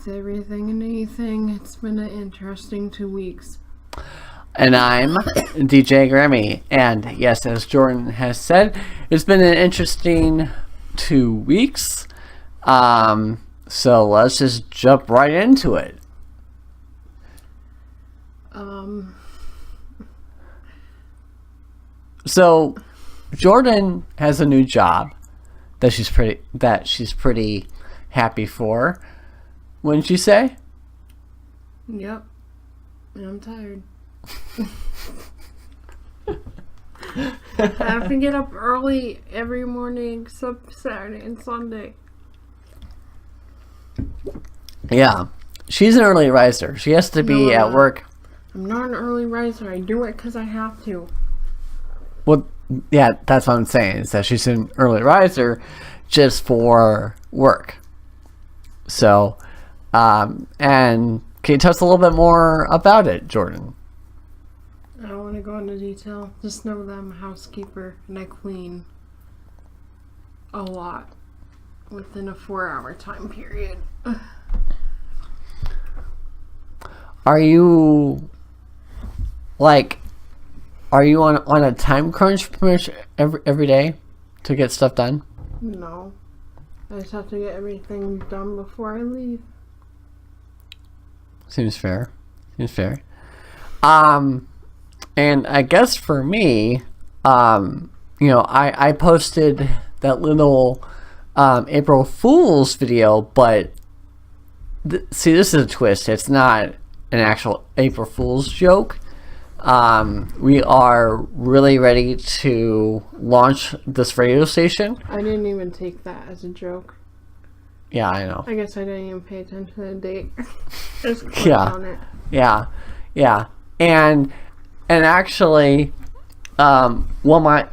It's everything and anything. It's been an interesting 2 weeks. And I'm DJ Grammy. And yes, as Jordan has said, it's been an interesting 2 weeks. So let's just jump right into it. So Jordan has a new job that she's pretty happy for. Wouldn't you say? Yep. And I'm tired. I have to get up early every morning except Saturday and Sunday. Yeah. She's an early riser. She has to be at work. I'm not an early riser. I do it because I have to. Well, yeah, that's what I'm saying, is that she's an early riser just for work. So, and can you tell us a little bit more about it, Jordan? I don't want to go into detail. Just know that I'm a housekeeper and I clean a lot within a 4-hour time period. Are you on a time crunch pretty much every day to get stuff done? No. I just have to get everything done before I leave. Seems fair. And I guess for me, I posted that little April Fool's video, but see, this is a twist. It's not an actual April Fool's joke. We are really ready to launch this radio station. I didn't even take that as a joke. Yeah, I know. I guess I didn't even pay attention to the date. Just clicked on it. Yeah. And actually, one of my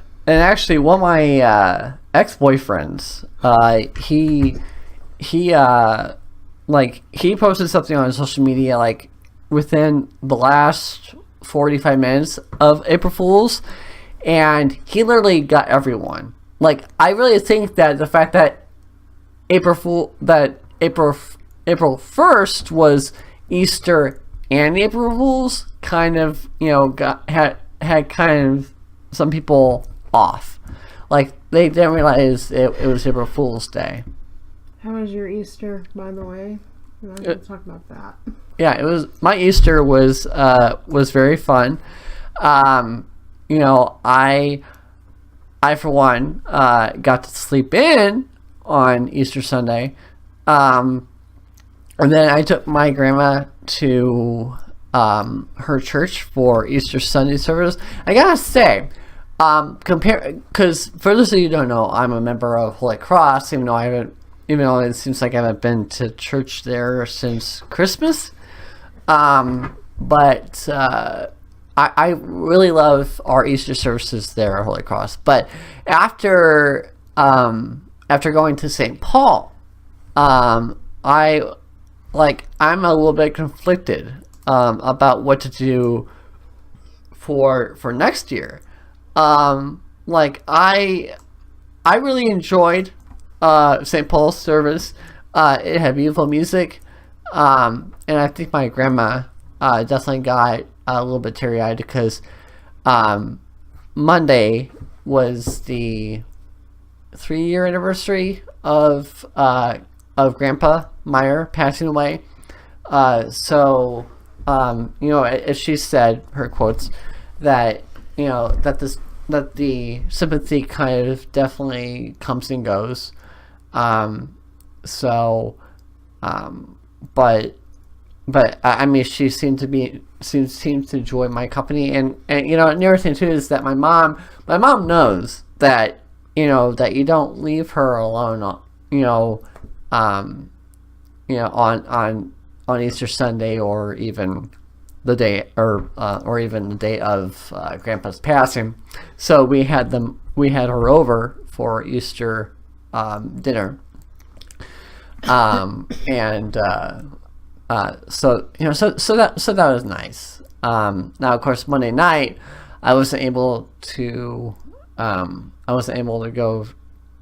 ex-boyfriends, he posted something on social media like within the last 45 minutes of April Fool's, and he literally got everyone. Like, I really think that the fact that April 1st was Easter and April Fool's kind of, had kind of some people off. Like, they didn't realize it was April Fool's Day. How was your Easter, by the way? We're not going to talk about that. Yeah, it was. My Easter was very fun. I for one got to sleep in on Easter Sunday, and then I took my grandma to her church for Easter Sunday service. I gotta say, because for those of you who don't know, I'm a member of Holy Cross, even though it seems like I haven't been to church there since Christmas. But I really love our Easter services there at Holy Cross. But after going to St. Paul, I'm a little bit conflicted about what to do for next year. I really enjoyed St. Paul's service. It had beautiful music. And I think my grandma definitely got a little bit teary-eyed because Monday was the 3-year anniversary of Grandpa Meyer passing away. As she said, her quotes, that that the sympathy kind of definitely comes and goes. But I mean, she seemed to enjoy my company, and another thing too is that my mom knows that that you don't leave her alone on Easter Sunday or even the day or even the day of Grandpa's passing. So we had her over for Easter dinner. So that was nice. Now, of course, Monday night, I wasn't able to go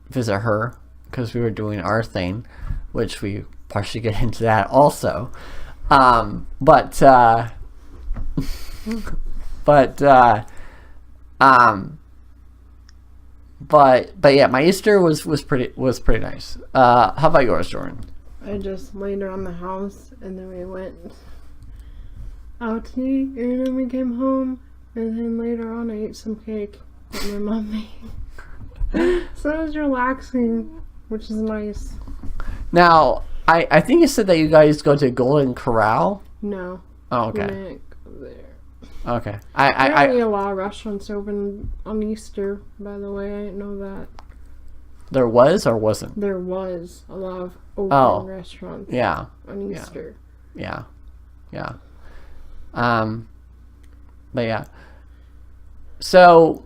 visit her because we were doing our thing, which we partially get into that also. But yeah, my Easter was pretty nice. How about yours, Jordan? I just laid around the house, and then we went out to eat, and then we came home, and then later on I ate some cake that my mom made. So it was relaxing, which is nice. Now, I think you said that you guys go to Golden Corral. No. Oh, okay. We didn't go there. Okay. Apparently a lot of restaurants open on Easter, by the way. I didn't know that. There was or wasn't? There was a lot of open restaurants on Easter. Yeah. But yeah. So,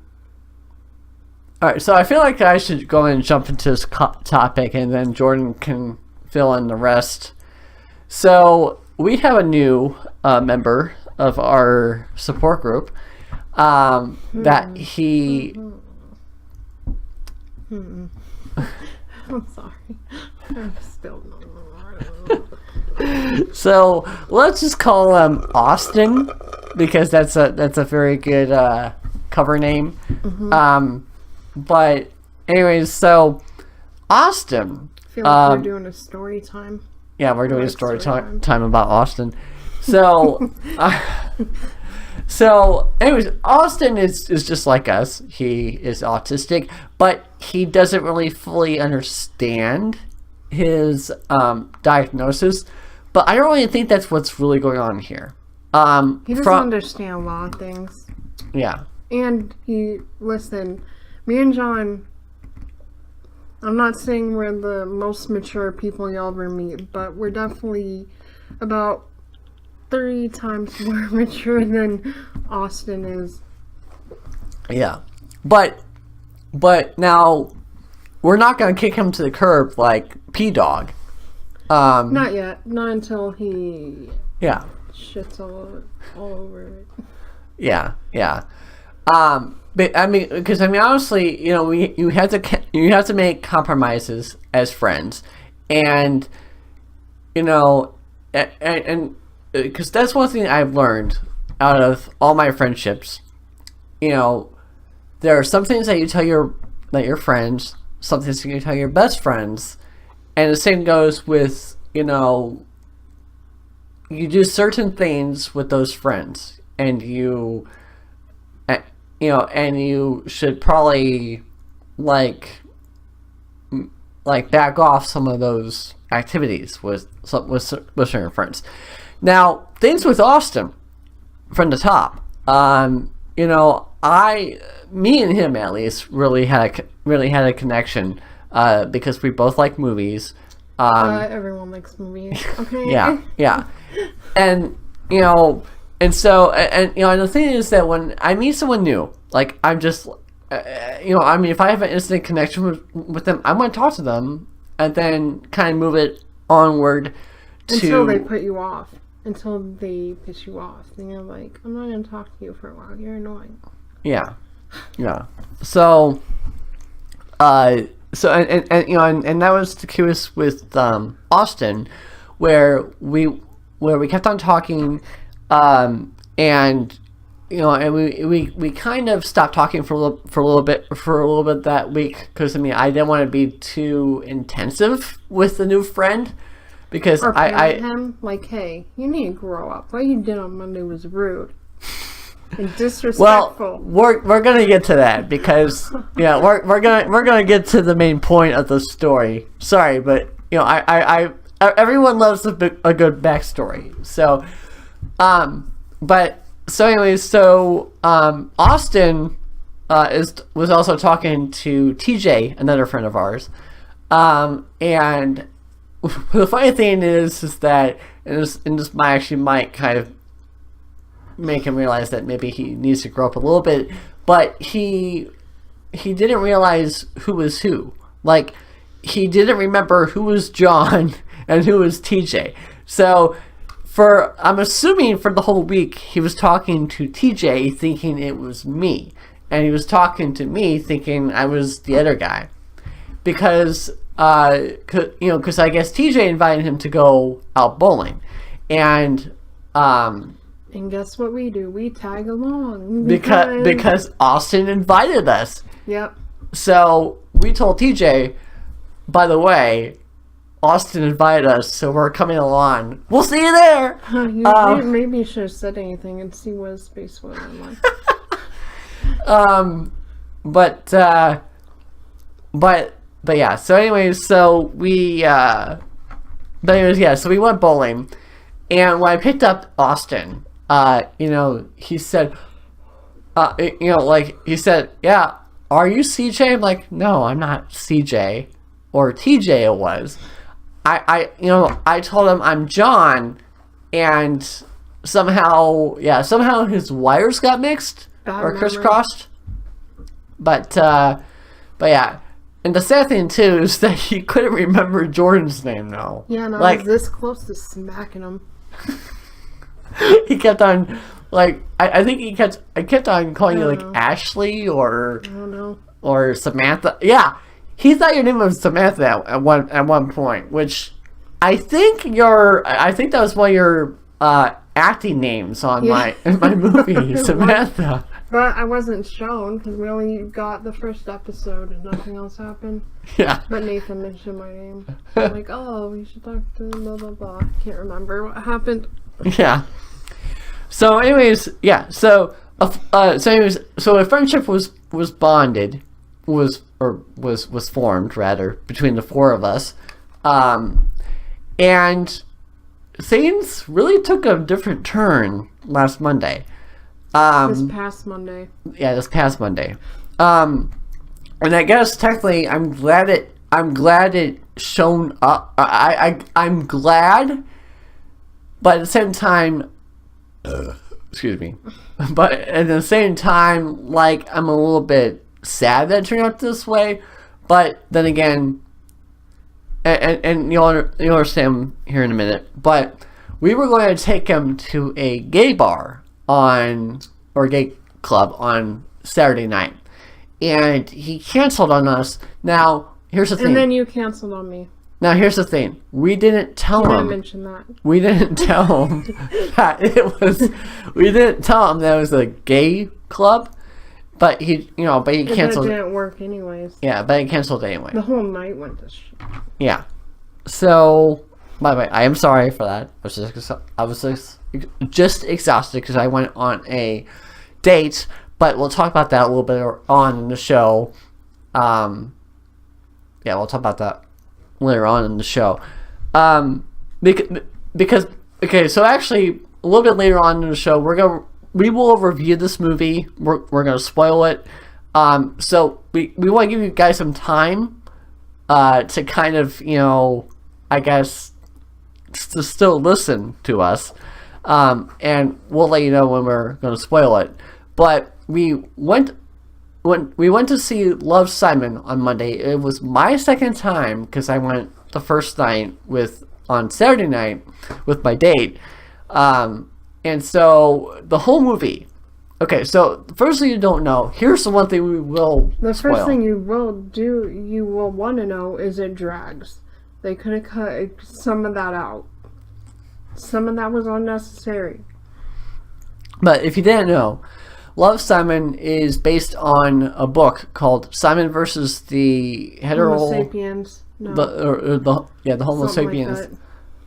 all right. So I feel like I should go and jump into this topic, and then Jordan can fill in the rest. So we have a new member of our support group that he. I'm sorry. I'm still not. So let's just call him Austin, because that's a very good cover name. But anyways, so Austin. I feel like we're doing a story time. Yeah, we're doing a story time about Austin. So, so anyways, Austin is just like us. He is autistic, but he doesn't really fully understand his diagnosis. But I don't really think that's what's really going on here. He doesn't understand a lot of things. Yeah. And listen, me and John, I'm not saying we're the most mature people you'll ever meet, but we're definitely about 3 times more mature than Austin is. Yeah. But now, we're not going to kick him to the curb like P-Dog. Not yet. Not until he shits all over it. Yeah. But I mean, because honestly, you have to make compromises as friends, and because that's one thing I've learned out of all my friendships. There are some things that you tell your friends, some things that you tell your best friends, and the same goes with you do certain things with those friends, and you should probably back off some of those activities with certain friends. Now, things with Austin from the top. Me and him at least really had a connection because we both like movies. Everyone likes movies. Okay. Yeah. And and the thing is that when I meet someone new, I'm just, if I have an instant connection with them, I'm going to talk to them and then kind of move it onward until they put you off, until they piss you off. Then you're like, I'm not going to talk to you for a while. You're annoying. Yeah. So, and that was the case with Austin, where we kept on talking, and we kind of stopped talking for a little bit that week, because I didn't want to be too intensive with the new friend, because I him like, hey, you need to grow up. What you did on Monday was rude and disrespectful. Well, we're gonna get to that, because we're gonna get to the main point of the story. Sorry, but everyone loves a good backstory. So, Austin was also talking to TJ, another friend of ours, and the funny thing is that this might kind of make him realize that maybe he needs to grow up a little bit, but he didn't realize who was who. He didn't remember who was John and who was TJ. So I'm assuming for the whole week he was talking to TJ thinking it was me, and he was talking to me thinking I was the other guy, because because I guess TJ invited him to go out bowling, and And guess what we do? We tag along because Austin invited us. Yep. So we told TJ, by the way, Austin invited us, so we're coming along. We'll see you there. Maybe you should have said anything and see what his face was like. But yeah. So anyways, so we so we went bowling, and when I picked up Austin, he said, he said, yeah, are you CJ? I'm like, no, I'm not CJ, or TJ it was. I told him I'm John, and somehow his wires got mixed or crisscrossed. But yeah. And the sad thing too is that he couldn't remember Jordan's name now. Yeah, and I was this close to smacking him. He kept on, I think I kept on calling you Ashley or I don't know. Or Samantha. Yeah, he thought your name was Samantha at one point, which I think that was one of your acting names on my movie, Samantha. But I wasn't shown because we only got the first episode and nothing else happened. Yeah. But Nathan mentioned my name. I'm like, oh, we should talk to blah blah blah. I can't remember what happened. Yeah. So, anyways, yeah. So a friendship was bonded, was formed rather between the four of us, and things really took a different turn last Monday. This past Monday. Yeah, this past Monday. And I guess technically, I'm glad it shown up. I'm glad, but at the same time, excuse me. But at the same time, I'm a little bit sad that it turned out this way. But then again, and you'll understand here in a minute. But we were going to take him to a gay bar gay club on Saturday night, and he canceled on us. Now here's the thing. And then you canceled on me. Now here's the thing. We didn't tell him. You didn't mention that. We didn't tell him that it was. We didn't tell him that it was a gay club, but he canceled. It didn't work anyways. Yeah, but he canceled anyway. The whole night went to shit. Yeah. So, by the way, I am sorry for that. I was just exhausted because I went on a date, but we'll talk about that a little bit on in the show. Yeah, we'll talk about that later on in the show. Because so actually a little bit later on in the show we will review this movie. We're gonna spoil it. So we want to give you guys some time to kind of I guess to still listen to us. And we'll let you know when we're going to spoil it. But we went to see Love, Simon on Monday. It was my second time because I went the first night on Saturday night with my date. And so the whole movie. Okay, so the first thing you don't know, here's the one thing we will The spoil. first thing you will want to know is it drags. They could have cut some of that out. Some of that was unnecessary. But if you didn't know, Love, Simon is based on a book called Simon versus the Homo sapiens. No. The Homo sapiens.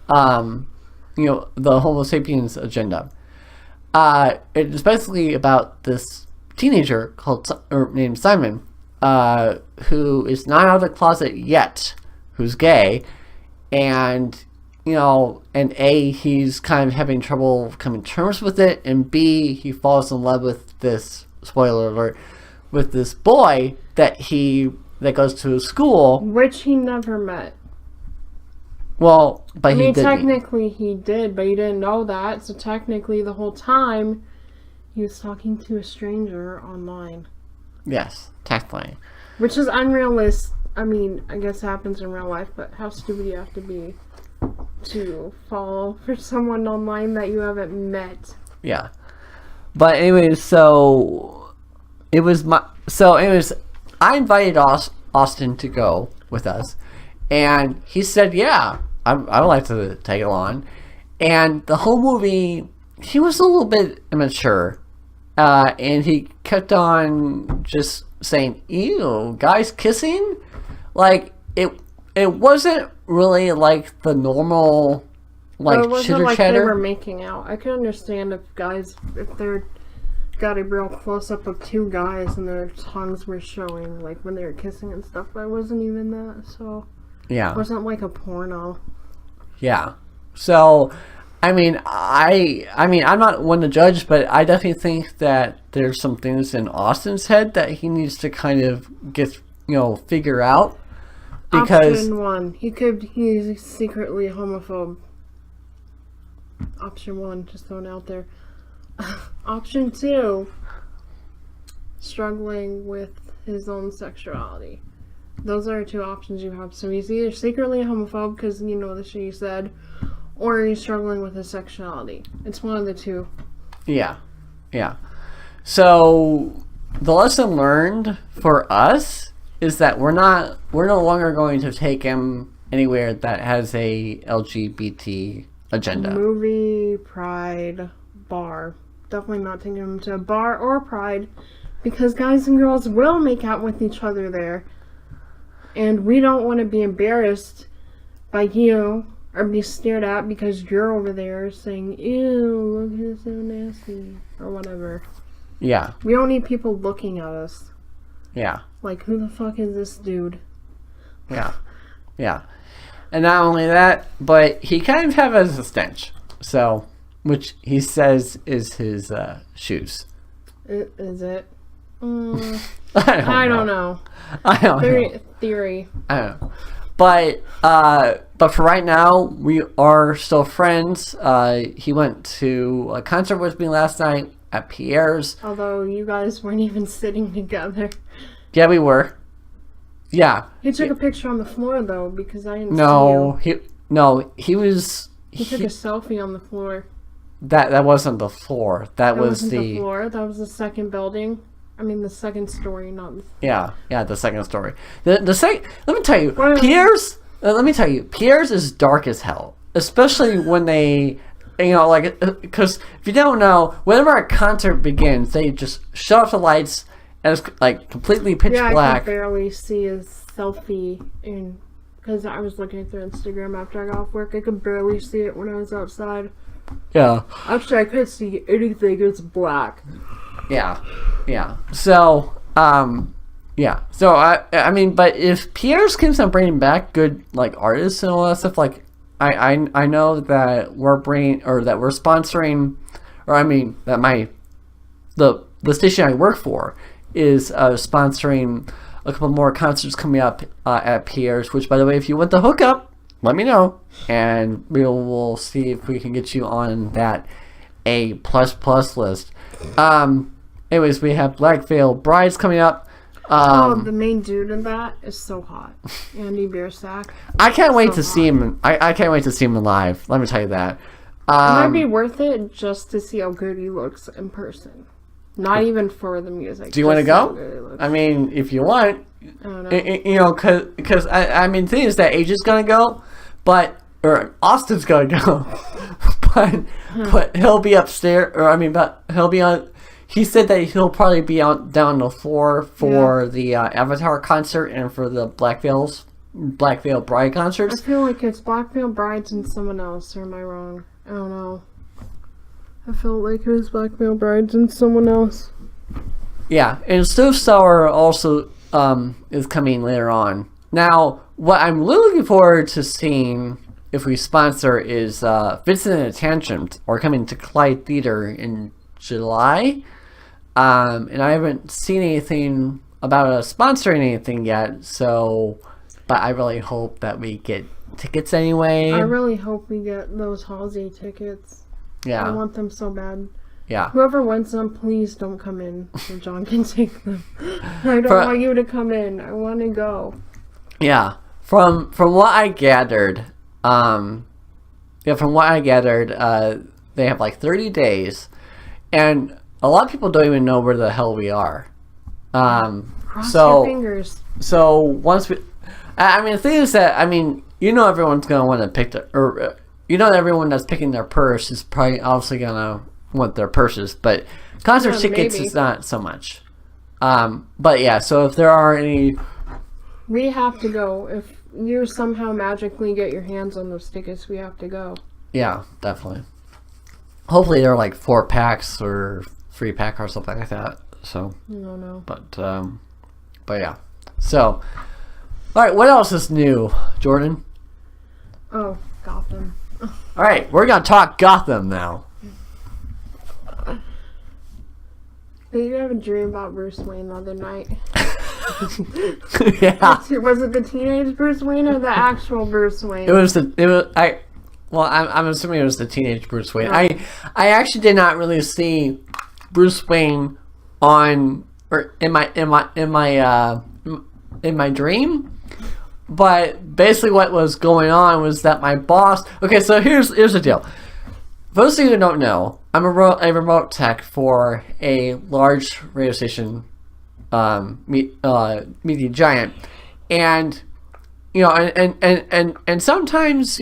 The Homo sapiens agenda. It's basically about this teenager named Simon, who is not out of the closet yet, who's gay, and A, he's kind of having trouble coming to terms with it, and B, he falls in love with this, spoiler alert, with this boy that goes to his school. Which he never met. Well, but he did. Technically he did, but you didn't know that, so technically the whole time he was talking to a stranger online. Yes, technically. Which is unrealistic. I mean, I guess it happens in real life, but how stupid you have to be to fall for someone online that you haven't met. Yeah. But anyways, I invited Austin to go with us, And he said, yeah, I would like to tag along. And the whole movie, he was a little bit immature. And he kept on just saying, ew, guys kissing? Like, it wasn't really like the normal, like, It wasn't chitter like chatter. they were making out. I could understand if they're got a real close up of two guys and their tongues were showing, like when they were kissing and stuff. But it wasn't even that, so Yeah. it wasn't like a porno. Yeah. So, I mean, I'm not one to judge, but I definitely think that there's some things in Austin's head that he needs to kind of get, figure out. Because Option 1, he's secretly a homophobe. Option 1, just throwing it out there. Option 2, struggling with his own sexuality. Those are 2 options you have. So he's either secretly a homophobe, because you know the shit he said, or he's struggling with his sexuality. It's one of the 2. Yeah. So the lesson learned for us is that we're no longer going to take him anywhere that has a LGBT agenda. Movie, Pride, bar. Definitely not taking him to a bar or Pride, because guys and girls will make out with each other there. And we don't want to be embarrassed by you or be stared at because you're over there saying, ew, look, he's so nasty, or whatever. Yeah. We don't need people looking at us. Yeah. Like, who the fuck is this dude? Yeah. And not only that, but he kind of has a stench. So, which he says is his shoes. Is it? I don't know. I don't know. Theory. I don't know. But for right now, we are still friends. He went to a concert with me last night at Pierre's. Although you guys weren't even sitting together. Yeah, we were. Yeah. He took a picture on the floor though, because I didn't see you. He was. He took a selfie on the floor. That wasn't the floor. That was wasn't the floor. That was the second building. I mean, the second story, not the... Yeah, the second story. The second... Let me tell you, Pierre's... Let me tell you, Pierre's is dark as hell. Especially when they... because if you don't know, whenever a concert begins, they just shut off the lights and it's, like, completely pitch black. I could barely see his selfie because I was looking through Instagram after I got off work. I could barely see it when I was outside. Yeah. Actually, I couldn't see anything. It's black. Yeah. So, yeah. So, I mean, but if Pierre's keeps on bringing back good, like, artists and all that stuff, like, I know that we're sponsoring, or I mean, that the station I work for is sponsoring a couple more concerts coming up at Pierre's, which, by the way, if you want the hookup, let me know, and we'll see if we can get you on that A++ list. Anyways, we have Black Veil Brides coming up. The main dude in that is so hot. Andy Biersack. I can't wait to see him. I can't wait to see him live. Let me tell you that. It might be worth it just to see how good he looks in person. Not even for the music. Do you want to go? I mean, if you want. I don't know. Because I mean, the thing is that AJ's gonna go, or Austin's gonna go, but he'll be upstairs, but he'll be on. He said that he'll probably be down on the floor for the Avatar concert and for the Black Veil Bride concerts. I feel like it's Black Veil Brides and someone else, or am I wrong? I don't know. I felt like it was Black Veil Brides and someone else. Yeah, and Stove Sour also is coming later on. Now, what I'm looking forward to seeing if we sponsor is Vincent and Tantrum are coming to Clyde Theater in July. And I haven't seen anything about us sponsoring anything yet, but I really hope that we get tickets anyway. I really hope we get those Halsey tickets. Yeah. I want them so bad. Yeah. Whoever wants them, please don't come in so John can take them. I don't want you to come in. I want to go. Yeah. From what I gathered, they have like 30 days, and a lot of people don't even know where the hell we are. Cross your fingers. So once I mean, the thing is that everyone's gonna want to pick everyone that's picking their purse is probably obviously gonna want their purses, but concert tickets is not so much. But yeah, so if there are any, we have to go. If you somehow magically get your hands on those tickets, we have to go. Yeah, definitely. Hopefully they're like 4-packs or 3-pack or something like that. So I don't know. But yeah. So, all right, what else is new, Jordan? Oh, Gotham. All right, we're gonna talk Gotham now. Did you have a dream about Bruce Wayne the other night? Yeah. Was it the teenage Bruce Wayne or the actual Bruce Wayne? I'm assuming it was the teenage Bruce Wayne. Right. I actually did not really see Bruce Wayne in my dream, but basically what was going on was that my boss. Okay, so here's the deal. For those of you who don't know, I'm a remote tech for a large radio station, media giant, and and sometimes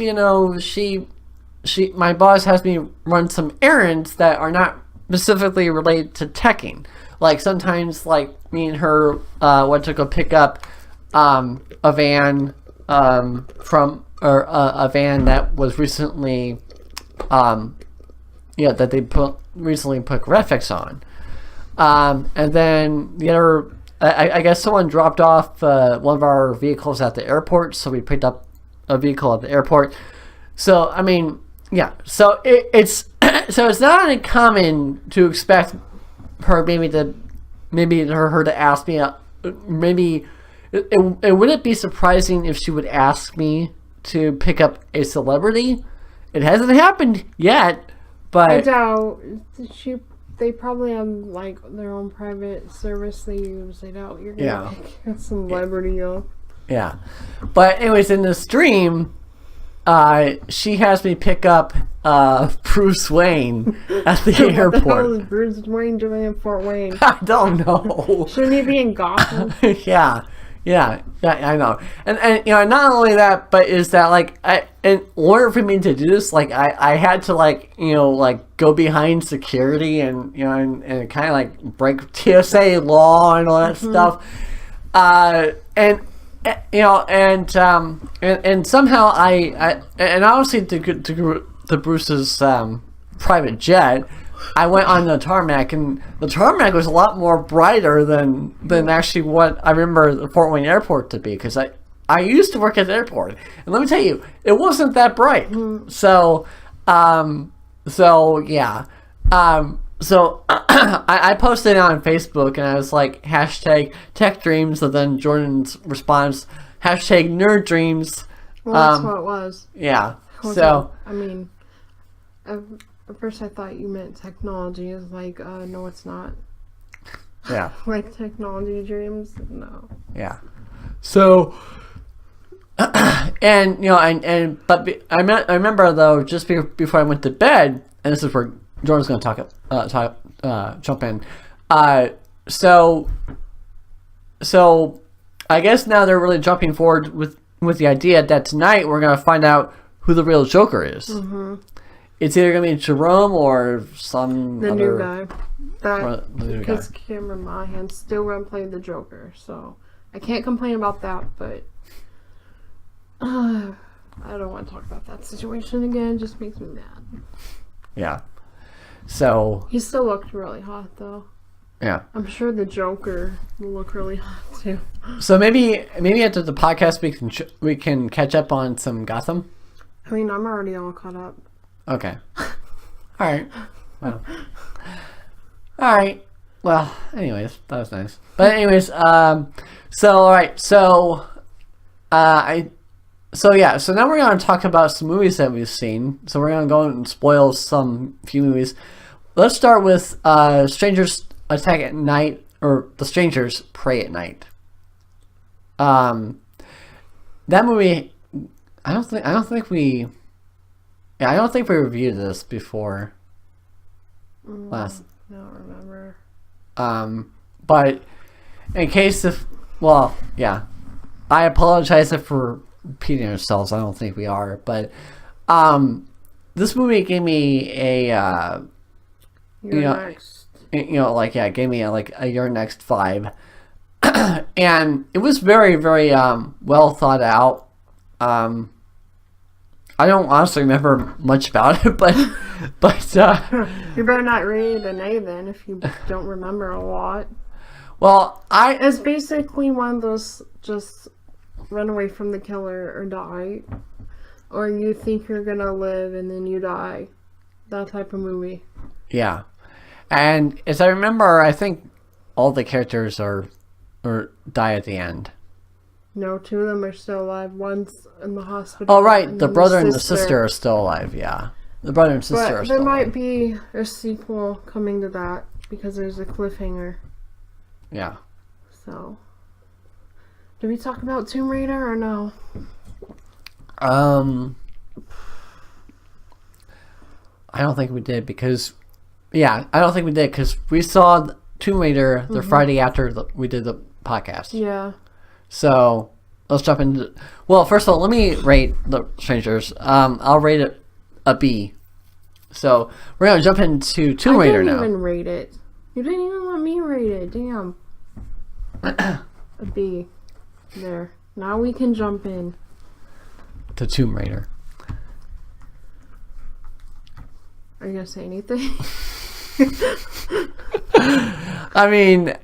my boss has me run some errands that are not specifically related to teching. Like sometimes, like me and her went to go pick up a van a van that was recently that they recently put graphics on, and then the other. I guess someone dropped off one of our vehicles at the airport, so we picked up a vehicle at the airport. So I mean, yeah. So it's so it's not uncommon to expect her her to ask me. Maybe it wouldn't be surprising if she would ask me to pick up a celebrity. It hasn't happened yet, but I doubt they probably have like their own private service they use. I doubt you're gonna pick a celebrity up. Yeah, but anyways, in this dream, she has me pick up Bruce Wayne at the airport. What the hell is Bruce Wayne doing in Fort Wayne? I don't know. Shouldn't he be in Gotham? Yeah, I know. And not only that, but is that like in order for me to do this, like I had to like go behind security and and kind of like break TSA law and all that stuff. And somehow I obviously to Bruce's private jet, I went on the tarmac, and the tarmac was a lot more brighter than actually what I remember the Fort Wayne Airport to be, because I used to work at the airport, and let me tell you, it wasn't that bright. So yeah. So I posted it on Facebook, and I was like, #TechDreams, and then Jordan's response, #NerdDreams. Well, that's what it was. Yeah. I mean, at first I thought you meant technology. Is like, no, it's not. Yeah. Like technology dreams, no. Yeah. So, but I remember though, just before I went to bed, and this is where Jordan's going to jump in. So I guess now they're really jumping forward with the idea that tonight we're going to find out who the real Joker is. Mm-hmm. It's either going to be Jerome or the new guy. Because Cameron Monaghan's still going to play the Joker, so I can't complain about that. But I don't want to talk about that situation again. It just makes me mad. Yeah. So he still looked really hot, though. Yeah. I'm sure the Joker will look really hot too. So maybe after the podcast we can catch up on some Gotham. I mean, I'm already all caught up. Okay. All right. Well. All right. Well. Anyways, that was nice. But anyways, so all right. So, So now we're going to talk about some movies that we've seen. So we're going to go and spoil few movies. Let's start with Strangers Attack at Night, or The Strangers Pray at Night. That movie, I don't think we reviewed this before last. I don't remember. But in case if, well, yeah. I apologize if we're repeating ourselves. I don't think we are, but this movie gave me a Next. gave me a Your Next vibe, and it was very, very well thought out. I don't honestly remember much about it, but you better not read an A then if you don't remember a lot. Well, it's basically one of those just run away from the killer or die, or you think you're gonna live and then you die, that type of movie. Yeah, and as I remember, I think all the characters are die at the end. No, 2 of them are still alive. One's in the hospital. Oh, right. The brother and the sister are still alive, yeah. The brother and sister are still alive. There might be a sequel coming to that because there's a cliffhanger. Yeah. So, did we talk about Tomb Raider or no? I don't think we did because... Yeah, I don't think we did because we saw Tomb Raider the Friday after we did the podcast. Yeah. So, let's jump into... Well, first of all, let me rate The Strangers. I'll rate it a B. So, we're going to jump into Tomb Raider now. I didn't even rate it. You didn't even let me rate it. Damn. A B. There. Now we can jump in. To Tomb Raider. Are you going to say anything? I mean...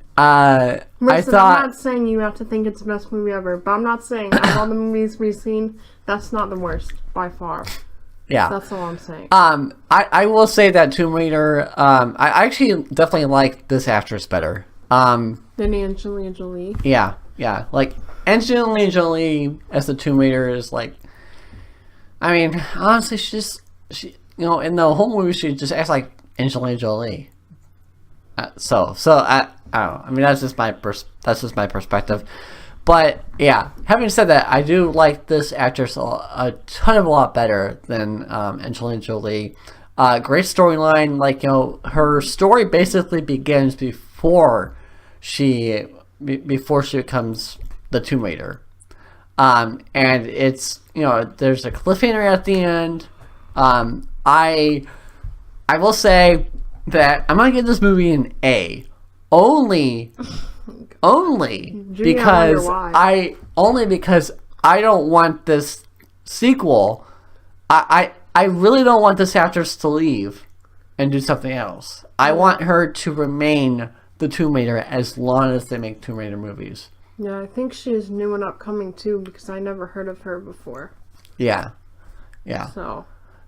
Listen, I thought... I'm not saying you have to think it's the best movie ever, but I'm not saying out of all the movies we've seen, that's not the worst, by far. Yeah. That's all I'm saying. I will say that Tomb Raider, I actually definitely like this actress better. Than Angelina Jolie? Yeah. Like, Angelina Jolie as the Tomb Raider is like... I mean, honestly, she in the whole movie, she just acts like Angelina Jolie. So I don't know. I mean, that's just my perspective. But yeah, having said that, I do like this actress a lot better than Angelina Jolie. Great storyline. Like, her story basically begins before she becomes the Tomb Raider. And it's there's a cliffhanger at the end. I will say that I'm gonna give this movie an A, only because I don't want this sequel. I really don't want this actress to leave and do something else. I want her to remain the Tomb Raider as long as they make Tomb Raider movies. Yeah, I think she's new and upcoming too because I never heard of her before. Yeah. So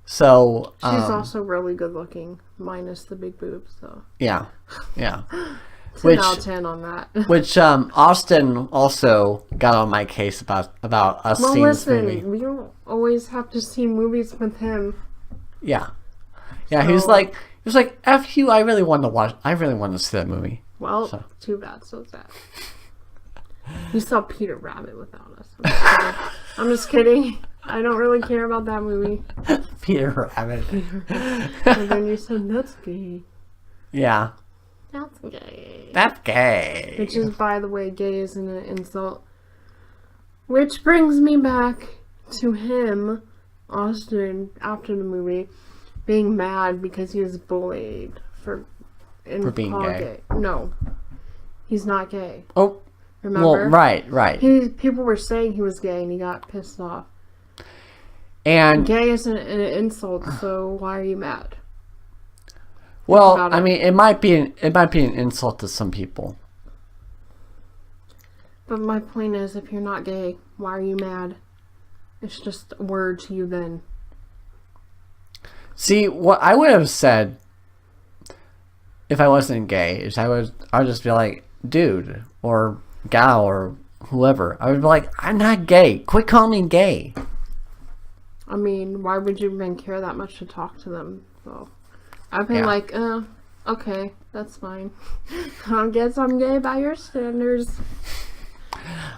she's also really good looking, minus the big boobs. So yeah. 10 out of 10 on that. Which Austin also got on my case about us seeing this movie. We don't always have to see movies with him. Yeah. He was like, F you, I really wanted to see that movie. Well, too bad, so sad. You saw Peter Rabbit without us. I'm just kidding. I don't really care about that movie. Peter Rabbit. And then you said, that's gay. Yeah. That's gay. That's gay. Which is, by the way, gay isn't an insult. Which brings me back to him, Austin, after the movie, being mad because he was bullied for being gay. No. He's not gay. Oh. Remember? Well, right. People were saying he was gay and he got pissed off. And gay isn't an insult, so why are you mad? Well, I mean, it might be an insult to some people. But my point is, if you're not gay, why are you mad? It's just a word to you then. See, what I would have said if I wasn't gay is I would just be like, dude, or gal, or whoever. I would be like, I'm not gay. Quit calling me gay. I mean, why would you even care that much to talk to them? So, I've been like, okay, that's fine. I guess I'm gay by your standards.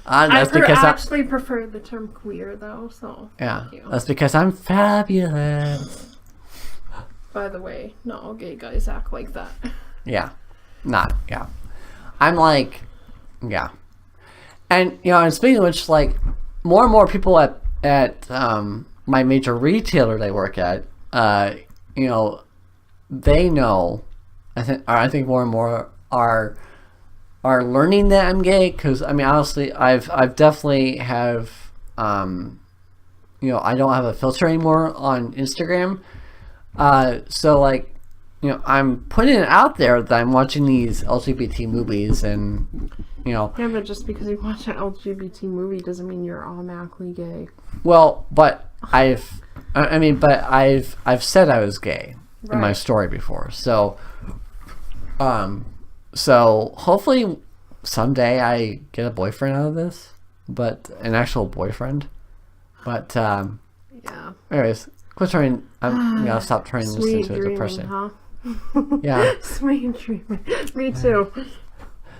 I actually prefer the term queer, though, so... Yeah, that's because I'm fabulous. By the way, not all gay guys act like that. Yeah. I'm like... Yeah. And and speaking of which, like more and more people at my major retailer they work at, they know. I think more and more are learning that I'm gay, because I mean honestly I've definitely have I don't have a filter anymore on Instagram, so like I'm putting it out there that I'm watching these LGBT movies, and Yeah, but just because you watch an LGBT movie doesn't mean you're automatically gay. Well, but I've said I was gay in my story before, so so hopefully someday I get a boyfriend out of this, but an actual boyfriend. But yeah. Anyways, quit trying. I'm gonna stop trying to listen to it depressing. Huh? Yeah. Sweet dreaming. Me too.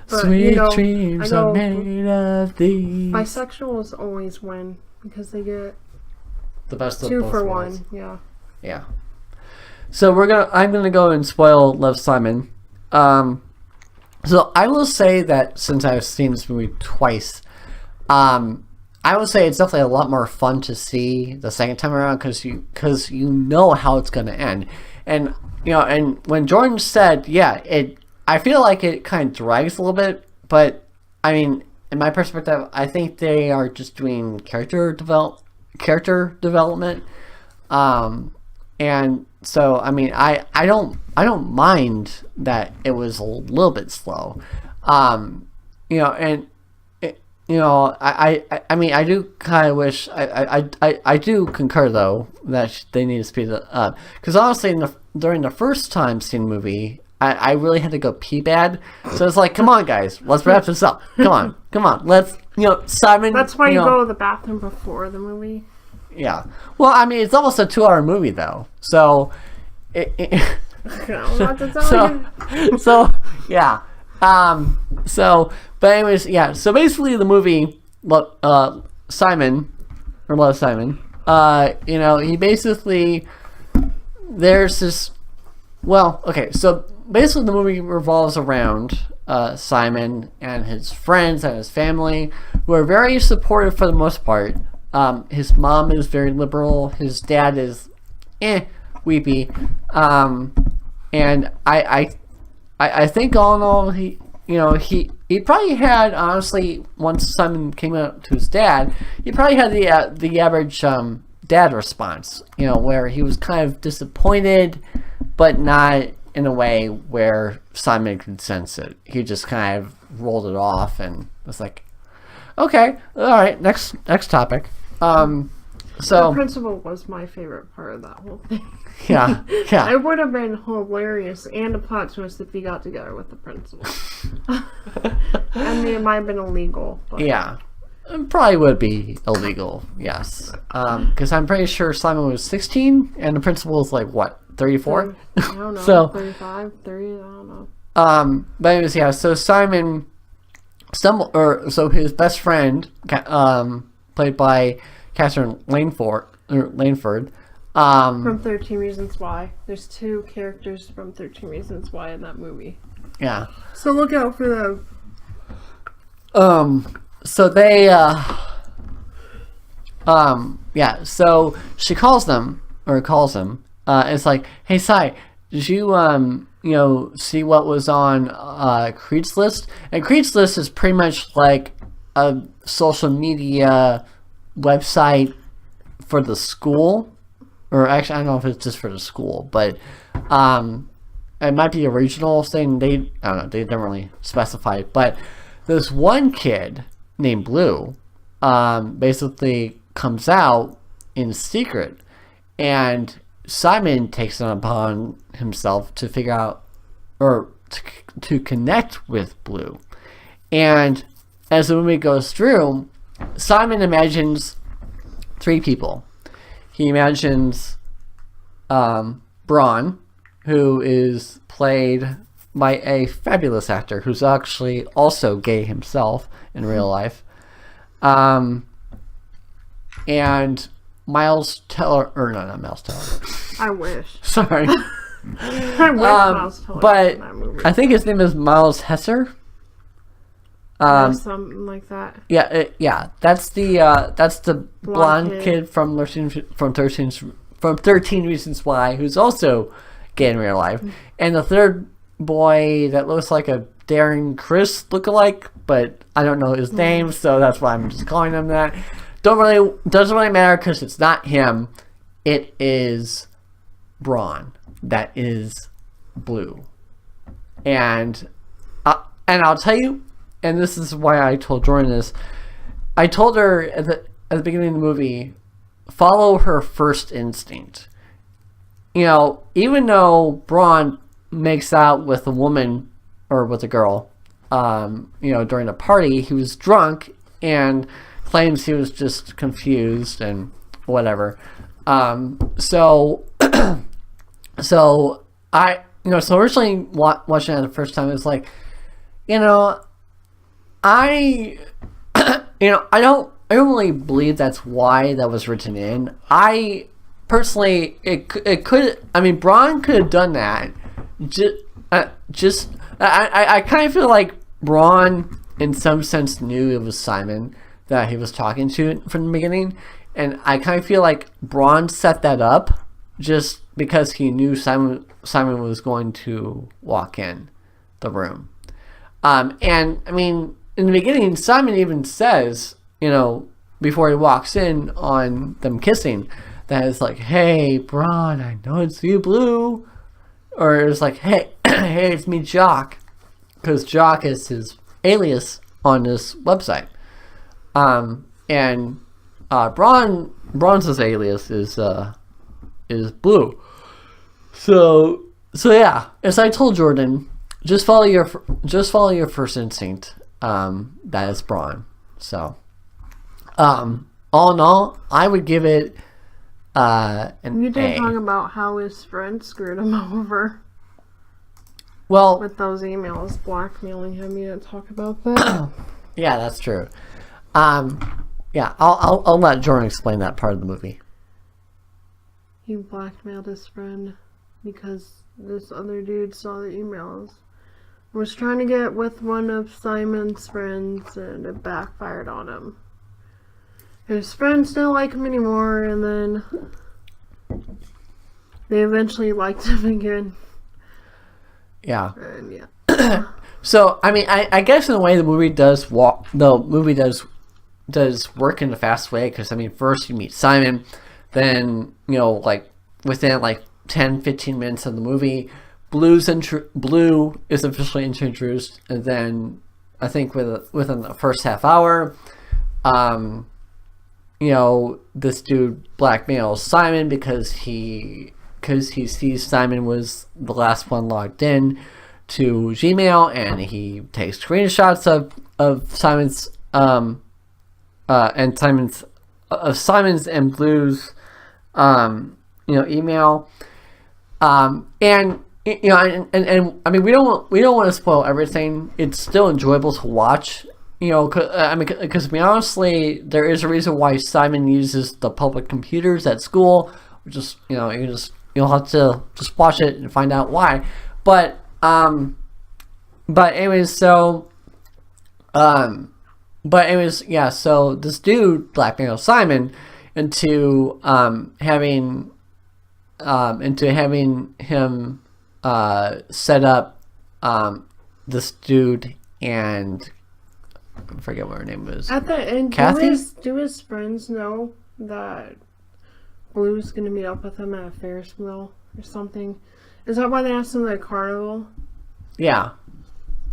But, Sweet dreams are made of these. Bisexuals always win because they get the best of 2 both for worlds. 1. Yeah. Yeah. So I'm gonna go and spoil Love, Simon. So I will say that since I've seen this movie twice, I would say it's definitely a lot more fun to see the second time around, because you know how it's gonna end, and and when Jordan said, I feel like it kind of drags a little bit, but I mean, in my perspective, I think they are just doing character development, and so I mean, I don't mind that it was a little bit slow, and I mean, I do kind of wish I do concur though that they need to speed it up, because honestly, during the first time seeing the movie, I really had to go pee bad, so it's like, come on guys, let's wrap this up. Come on, let's Simon. That's why you go to the bathroom before the movie. Yeah, well, I mean, it's almost a 2-hour movie though, so so yeah. But anyways, yeah. So basically, the movie, Simon, or Love, Simon. He basically, there's this. Well, okay. So basically, the movie revolves around Simon and his friends and his family, who are very supportive for the most part. His mom is very liberal. His dad is, weepy. And I think all in all, he probably had, honestly, once Simon came out to his dad, he probably had the average dad response, where he was kind of disappointed, but not in a way where Simon could sense it. He just kind of rolled it off and was like, okay, all right, next topic. So the principal was my favorite part of that whole thing. Yeah. It would have been hilarious and a plot twist if he got together with the principal. I mean, it might have been illegal. But. Yeah. It probably would be illegal, yes. Because I'm pretty sure Simon was 16 and the principal was like, what, 34? I don't know, So, 35, 30, I don't know. But anyways, yeah, so Simon, so his best friend, played by Catherine Langford, from 13 Reasons Why. There's 2 characters from 13 Reasons Why in that movie. Yeah. So look out for them. So they, so she calls him, it's like, hey, Si, did you, see what was on, Craigslist? And Craigslist is pretty much like a social media website for the school. Or actually, I don't know if it's just for the school, but it might be a regional thing. I don't know. They didn't really specify. But this one kid named Blue basically comes out in secret, and Simon takes it upon himself to figure out, or to connect with Blue. And as the movie goes through, Simon imagines 3 people. He imagines Braun, who is played by a fabulous actor who's actually also gay himself in real life. And Miles Teller, or no, not Miles Teller. I wish. Sorry. I wish Miles Teller was but in that movie. I think his name is Miles Hesser. Or something like that. Yeah. That's the blonde kid from 13 Reasons Why, who's also gay in real life, and the third boy that looks like a Darren Chris lookalike, but I don't know his name, so that's why I'm just calling him that. Doesn't really matter because it's not him. It is Braun that is blue, and I'll tell you, and this is why I told Jordan this. I told her at the beginning of the movie, follow her first instinct. You know, even though Braun makes out with a woman or with a girl, during a party, he was drunk and claims he was just confused and whatever. So originally watching it the first time, it was like, I don't really believe that's why that was written in. I personally, it could. I mean, Braun could have done that. I kind of feel like Braun, in some sense, knew it was Simon that he was talking to from the beginning, and I kind of feel like Braun set that up just because he knew Simon was going to walk in the room. And I mean, in the beginning, Simon even says, before he walks in on them kissing, that it's like, "Hey, Braun, I know it's you, Blue," or it's like, "Hey, hey, it's me, Jock," because Jock is his alias on this website. And Braun's alias is Blue. So yeah, as I told Jordan, just follow your first instinct. That is Braun. So, all in all, I would give it an You did A. talk about how his friend screwed him over. Well, with those emails blackmailing him, you didn't talk about that. Yeah, that's true. Yeah, I'll let Jordan explain that part of the movie. He blackmailed his friend because this other dude saw the emails. Was trying to get with one of Simon's friends, and it backfired on him. His friends didn't like him anymore, and then they eventually liked him again. Yeah. And yeah. So I mean, I guess in a way the movie does work in a fast way, because I mean, first you meet Simon, then within 10-15 minutes of the movie, Blue is officially introduced, and then I think within the first half hour, this dude blackmails Simon because he sees Simon was the last one logged in to Gmail, and he takes screenshots of Simon's and Blue's email, and I mean, we don't want to spoil everything. It's still enjoyable to watch, because honestly, there is a reason why Simon uses the public computers at school. Just you'll have to just watch it and find out why. But anyways, yeah. So this dude blackmailed Simon into having him set up this dude, and I forget what her name was. At the end, Kathy? Do his friends know that Blue's gonna meet up with him at a Ferris wheel or something? Is that why they asked him at the carnival? Yeah.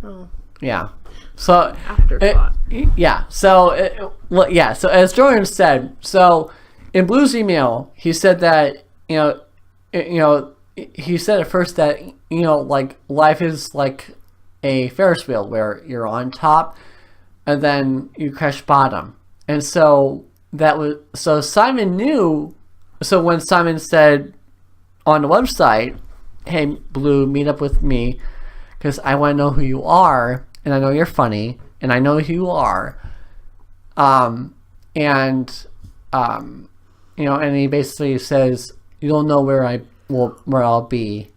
Oh. Yeah. So Afterthought. Yeah. So So as Jordan said, so in Blue's email, he said that he said at first that life is like a Ferris wheel where you're on top and then you crash bottom, and so Simon knew. So when Simon said on the website, "Hey, Blue, meet up with me because I want to know who you are, and I know you're funny, and I know who you are," and he basically says, "You'll know where I'll be,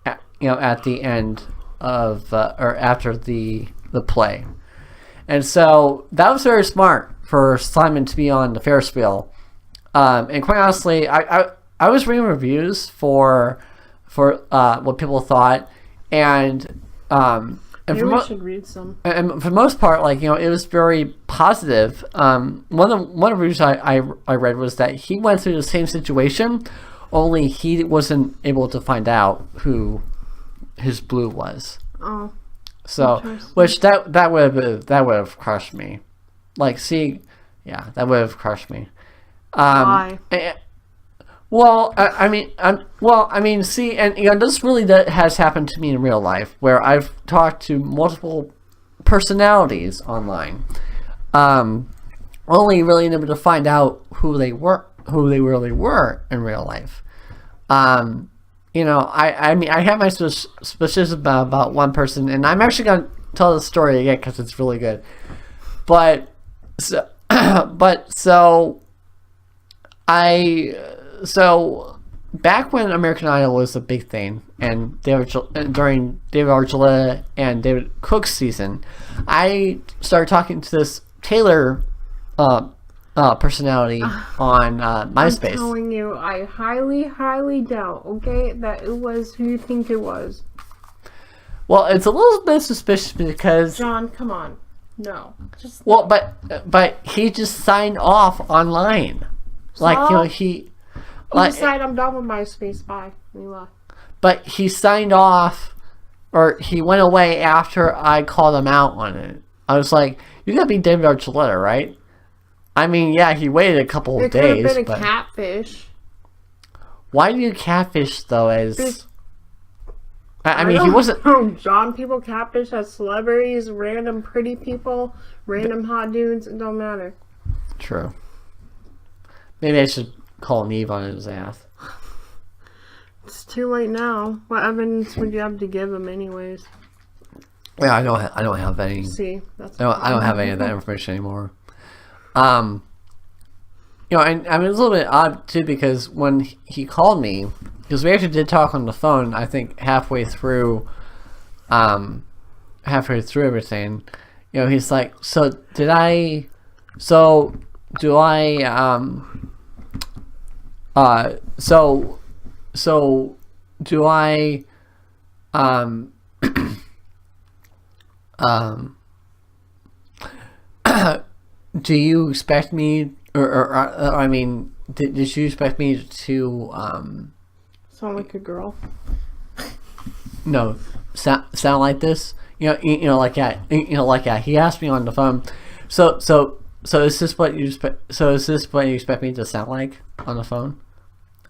at the end of or after the play," And so that was very smart for Simon to be on the Ferris wheel. And quite honestly, I was reading reviews for what people thought, and Maybe we should read some. And for the most part, like, you know, it was very positive. One of the reviews I read was that he went through the same situation, only he wasn't able to find out who his blue was. Oh. So, which that would have crushed me. Like, see, yeah, that would have crushed me. Why? I mean, see, and you know, this really has happened to me in real life, where I've talked to multiple personalities online, only really able to find out who they really were in real life. You know, I mean, I have my suspicions about one person, and I'm actually gonna tell the story again because it's really good. But so back when American Idol was a big thing, and during David Archuleta and David Cook's season, I started talking to this Taylor personality on MySpace. I'm telling you, I highly, highly doubt, okay, that it was who you think it was. Well, it's a little bit suspicious because John, come on, no. Well, but he just signed off online, So? like, you know, he decided I'm done with MySpace. Bye. We left. But he signed off, or he went away after I called him out on it. I was like, "You gotta be David Archuleta, right?" I mean, yeah, he waited a couple of days. It could have been a catfish. Why do you catfish though? I mean, he wasn't. John, people catfish as celebrities, random pretty people, random hot dudes. It don't matter. True. Maybe I should call Neve on his ass. It's too late now. What evidence would you have to give him, anyways? Yeah, I don't have any. See, I don't have any of that information anymore. You know, and I mean, it's a little bit odd too, because when he called me, because we actually did talk on the phone, I think halfway through everything, you know, he's like, so do I do you expect me, or I mean, did you expect me to sound like a girl? No, sound like this? You know, like that. He asked me on the phone. So is this what you expect? So is this what you expect me to sound like on the phone?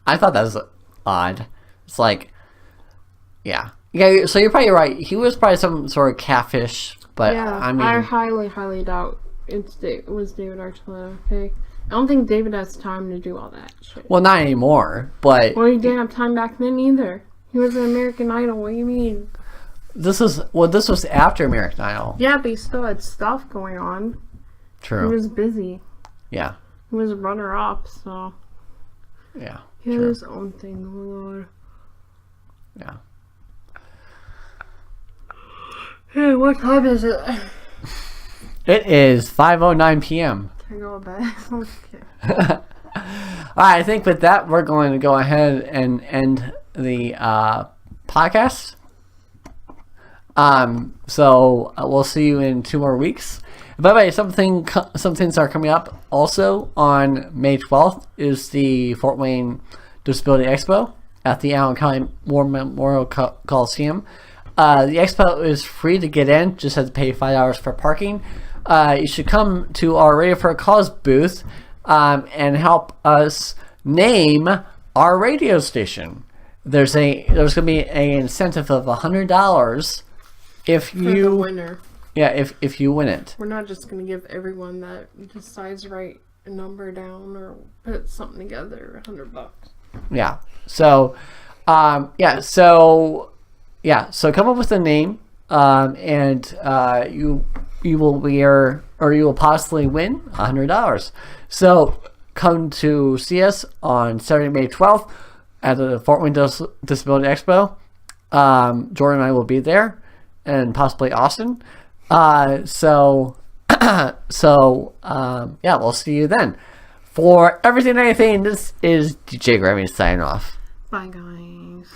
I thought that was odd. It's like, yeah. So you're probably right. He was probably some sort of catfish, but yeah, I mean, I highly, highly doubt it was David Archuleta. Okay, I don't think David has time to do all that shit. Well, not anymore. But well, he didn't have time back then either. He was an American Idol. What do you mean? This was after American Idol. Yeah, but he still had stuff going on. True. He was busy. Yeah. He was a runner-up, so yeah. he had his own thing going on. Yeah. Hey, what time is it? It is 5:09 p.m. Can I go to bed? All Okay. right, I think with that, we're going to go ahead and end the podcast. So we'll see you in 2 more weeks. By the way, some things are coming up also on May 12th is the Fort Wayne Disability Expo at the Allen County War Memorial Coliseum. The expo is free to get in, just have to pay $5 for parking. You should come to our Radio for a Cause booth and help us name our radio station. There's going to be an incentive of $100 if you the winner. Yeah, if you win it. We're not just going to give everyone that decides write a number down or put something together $100. Yeah. So, So come up with a name, and you will possibly win $100. So come to see us on Saturday, May 12th at the Fort Wayne Disability Expo. Jordan and I will be there, and possibly Austin. So So, yeah, we'll see you then. For everything and anything, this is DJ Grammy signing off. Bye, guys.